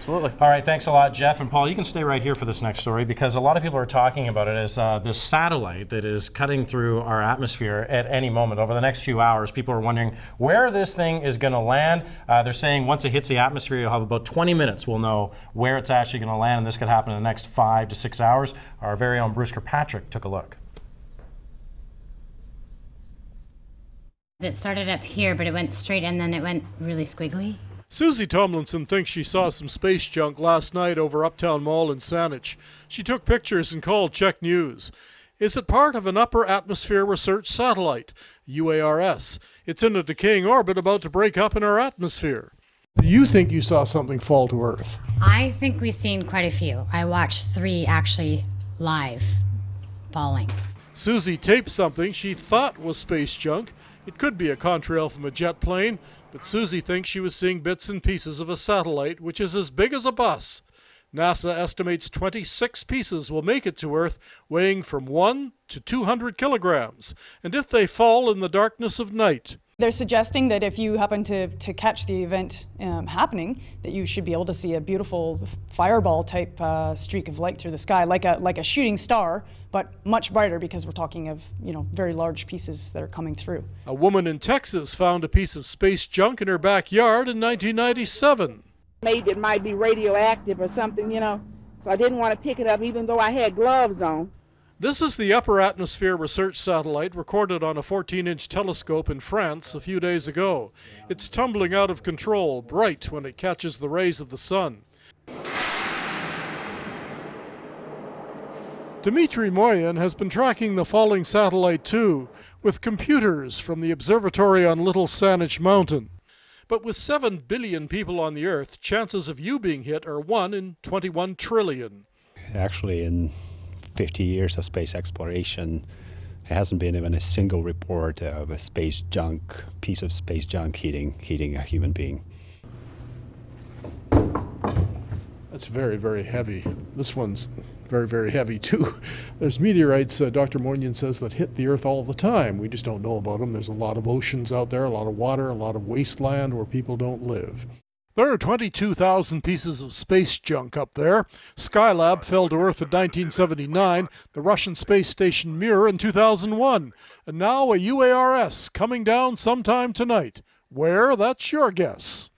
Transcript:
Absolutely. All right, thanks a lot, Jeff. And Paul, you can stay right here for this next story because a lot of people are talking about it as this satellite that is cutting through our atmosphere at any moment. Over the next few hours, people are wondering where this thing is going to land. They're saying once it hits the atmosphere, you'll have about 20 minutes. We'll know where it's actually going to land, and this could happen in the next 5 to 6 hours. Our very own Bruce Kirkpatrick took a look. It started up here, but it went straight and then it went really squiggly. Susie Tomlinson thinks she saw some space junk last night over Uptown Mall in Saanich. She took pictures and called Check News. Is it part of an upper atmosphere research satellite, UARS? It's in a decaying orbit about to break up in our atmosphere. Do you think you saw something fall to Earth? I think we've seen quite a few. I watched 3 actually live falling. Susie taped something she thought was space junk. It could be a contrail from a jet plane, but Susie thinks she was seeing bits and pieces of a satellite, which is as big as a bus. NASA estimates 26 pieces will make it to Earth, weighing from 1 to 200 kilograms, and if they fall in the darkness of night. They're suggesting that if you happen to catch the event happening, that you should be able to see a beautiful fireball-type streak of light through the sky, like a shooting star, but much brighter because we're talking of, very large pieces that are coming through. A woman in Texas found a piece of space junk in her backyard in 1997. Maybe it might be radioactive or something, so I didn't want to pick it up even though I had gloves on. This is the Upper Atmosphere Research Satellite recorded on a 14-inch telescope in France a few days ago. It's tumbling out of control, bright when it catches the rays of the sun. Dmitry Moyen has been tracking the falling satellite too, with computers from the observatory on Little Saanich Mountain. But with 7 billion people on the Earth, chances of you being hit are 1 in 21 trillion. Actually, in 50 years of space exploration, there hasn't been even a single report of a piece of space junk hitting a human being. That's very, very heavy. This one's very, very heavy too. There's meteorites, Dr. Moyen says, that hit the Earth all the time. We just don't know about them. There's a lot of oceans out there, a lot of water, a lot of wasteland where people don't live. There are 22,000 pieces of space junk up there. Skylab fell to Earth in 1979, the Russian space station Mir in 2001, and now a UARS coming down sometime tonight. Where? That's your guess.